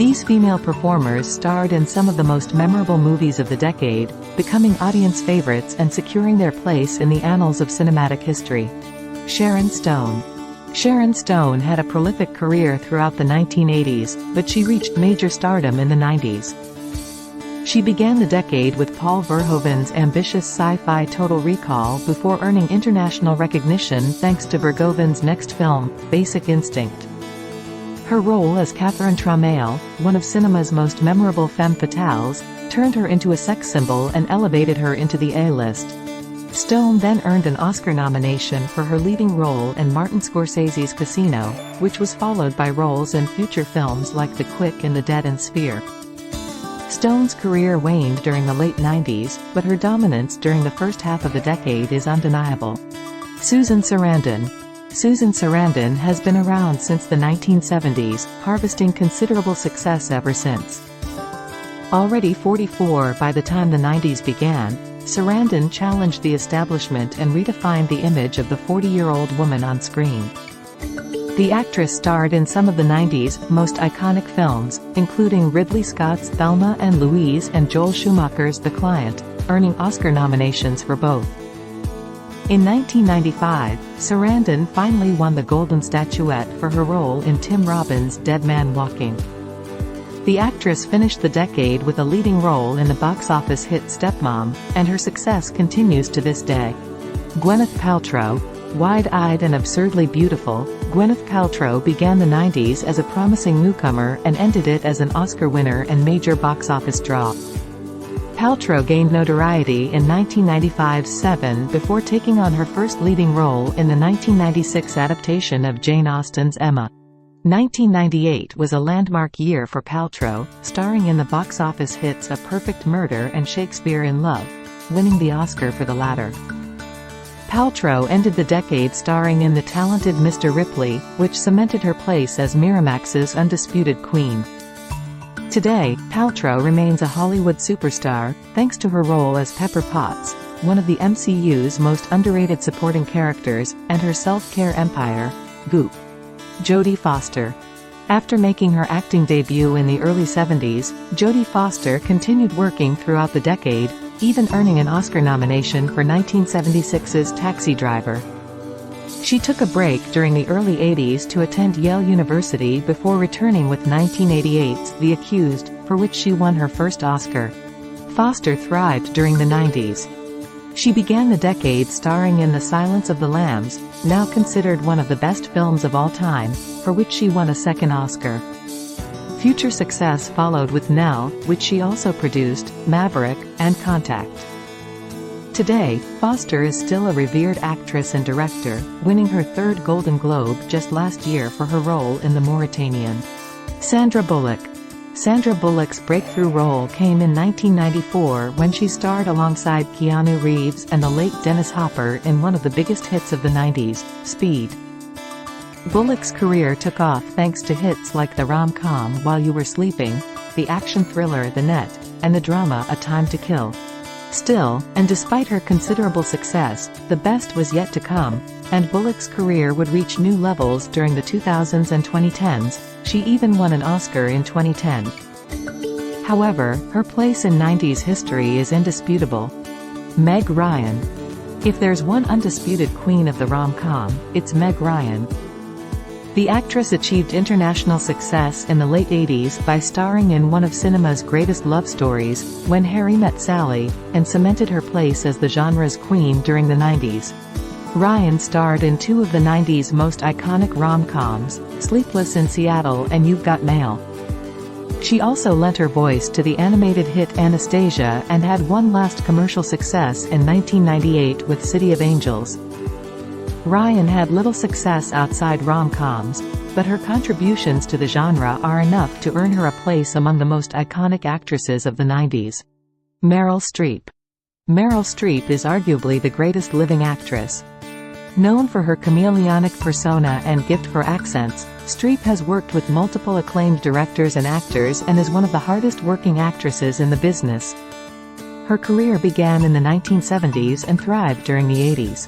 These female performers starred in some of the most memorable movies of the decade, becoming audience favorites and securing their place in the annals of cinematic history. Sharon Stone. Sharon Stone had a prolific career throughout the 1980s, but she reached major stardom in the 90s. She began the decade with Paul Verhoeven's ambitious sci-fi Total Recall before earning international recognition thanks to Verhoeven's next film, Basic Instinct. Her role as Catherine Tramail, one of cinema's most memorable femme fatales, turned her into a sex symbol and elevated her into the A-list. Stone then earned an Oscar nomination for her leading role in Martin Scorsese's Casino, which was followed by roles in future films like The Quick and the Dead and Sphere. Stone's career waned during the late 90s, but her dominance during the first half of the decade is undeniable. Susan Sarandon. Susan Sarandon has been around since the 1970s, harvesting considerable success ever since. Already 44 by the time the 90s began, Sarandon challenged the establishment and redefined the image of the 40-year-old woman on screen. The actress starred in some of the 90s' most iconic films, including Ridley Scott's Thelma and Louise and Joel Schumacher's The Client, earning Oscar nominations for both. In 1995, Sarandon finally won the Golden Statuette for her role in Tim Robbins' Dead Man Walking. The actress finished the decade with a leading role in the box office hit Stepmom, and her success continues to this day. Gwyneth Paltrow. Wide-eyed and absurdly beautiful, Gwyneth Paltrow began the 90s as a promising newcomer and ended it as an Oscar winner and major box office draw. Paltrow gained notoriety in 1995's Seven before taking on her first leading role in the 1996 adaptation of Jane Austen's Emma. 1998 was a landmark year for Paltrow, starring in the box office hits A Perfect Murder and Shakespeare in Love, winning the Oscar for the latter. Paltrow ended the decade starring in The Talented Mr. Ripley, which cemented her place as Miramax's undisputed queen. Today, Paltrow remains a Hollywood superstar, thanks to her role as Pepper Potts, one of the MCU's most underrated supporting characters, and her self-care empire, Goop. Jodie Foster. After making her acting debut in the early 70s, Jodie Foster continued working throughout the decade, even earning an Oscar nomination for 1976's Taxi Driver. She took a break during the early 80s to attend Yale University before returning with 1988's The Accused, for which she won her first Oscar. Foster thrived during the 90s. She began the decade starring in The Silence of the Lambs, now considered one of the best films of all time, for which she won a second Oscar. Future success followed with Nell, which she also produced, Maverick, and Contact. Today, Foster is still a revered actress and director, winning her third Golden Globe just last year for her role in The Mauritanian. Sandra Bullock. Sandra Bullock's breakthrough role came in 1994 when she starred alongside Keanu Reeves and the late Dennis Hopper in one of the biggest hits of the 90s, Speed. Bullock's career took off thanks to hits like the rom-com While You Were Sleeping, the action thriller The Net, and the drama A Time to Kill. Still, and despite her considerable success, the best was yet to come, and Bullock's career would reach new levels during the 2000s and 2010s. She even won an Oscar in 2010. However, her place in 90s history is indisputable. Meg Ryan. If there's one undisputed queen of the rom-com, it's Meg Ryan. The actress achieved international success in the late 80s by starring in one of cinema's greatest love stories, When Harry Met Sally, and cemented her place as the genre's queen during the 90s. Ryan starred in two of the 90s' most iconic rom-coms, Sleepless in Seattle and You've Got Mail. She also lent her voice to the animated hit Anastasia and had one last commercial success in 1998 with City of Angels. Ryan had little success outside rom-coms, but her contributions to the genre are enough to earn her a place among the most iconic actresses of the 90s. Meryl Streep. Meryl Streep is arguably the greatest living actress. Known for her chameleonic persona and gift for accents, Streep has worked with multiple acclaimed directors and actors and is one of the hardest-working actresses in the business. Her career began in the 1970s and thrived during the 80s.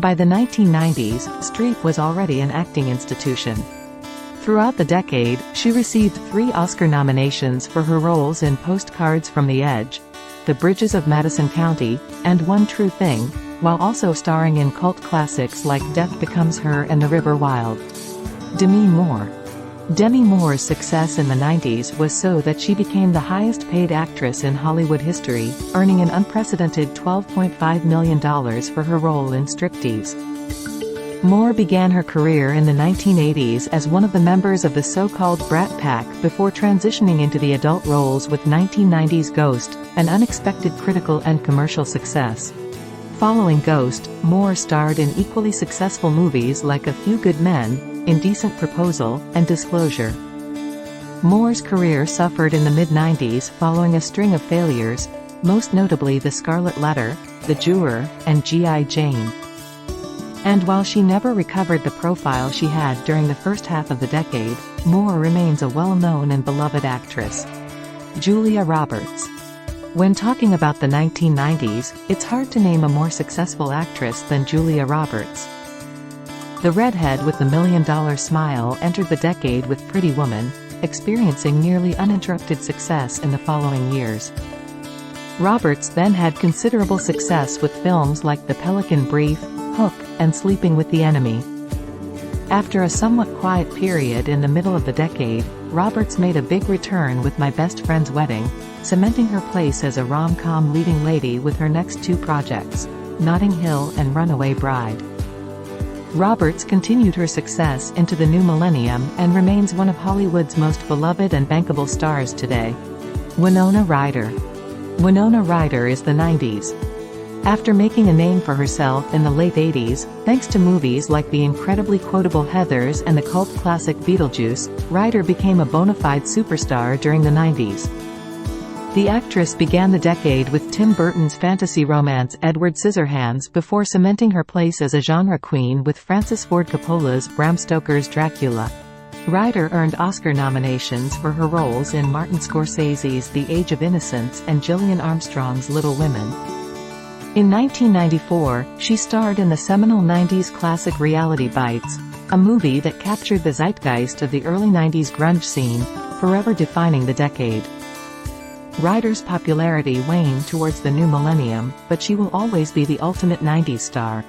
By the 1990s, Streep was already an acting institution. Throughout the decade, she received 3 Oscar nominations for her roles in Postcards from the Edge, The Bridges of Madison County, and One True Thing, while also starring in cult classics like Death Becomes Her and The River Wild. Demi Moore. Demi Moore's success in the 90s was so that she became the highest-paid actress in Hollywood history, earning an unprecedented $12.5 million for her role in Striptease. Moore began her career in the 1980s as one of the members of the so-called Brat Pack before transitioning into the adult roles with 1990's Ghost, an unexpected critical and commercial success. Following Ghost, Moore starred in equally successful movies like A Few Good Men, Indecent Proposal, and Disclosure. Moore's career suffered in the mid-90s following a string of failures, most notably The Scarlet Letter, The Juror, and G.I. Jane. And while she never recovered the profile she had during the first half of the decade, Moore remains a well-known and beloved actress. Julia Roberts. When talking about the 1990s, it's hard to name a more successful actress than Julia Roberts. The redhead with the million-dollar smile entered the decade with Pretty Woman, experiencing nearly uninterrupted success in the following years. Roberts then had considerable success with films like The Pelican Brief, Hook, and Sleeping with the Enemy. After a somewhat quiet period in the middle of the decade, Roberts made a big return with My Best Friend's Wedding, cementing her place as a rom-com leading lady with her next 2 projects, Notting Hill and Runaway Bride. Roberts continued her success into the new millennium and remains one of Hollywood's most beloved and bankable stars today. Winona Ryder. Winona Ryder is the 90s. After making a name for herself in the late 80s, thanks to movies like the incredibly quotable Heathers and the cult classic Beetlejuice, Ryder became a bona fide superstar during the 90s. The actress began the decade with Tim Burton's fantasy romance Edward Scissorhands before cementing her place as a genre queen with Francis Ford Coppola's Bram Stoker's Dracula. Ryder earned Oscar nominations for her roles in Martin Scorsese's The Age of Innocence and Gillian Armstrong's Little Women. In 1994, she starred in the seminal 90s classic Reality Bites, a movie that captured the zeitgeist of the early 90s grunge scene, forever defining the decade. Ryder's popularity waned towards the new millennium, but she will always be the ultimate 90s star.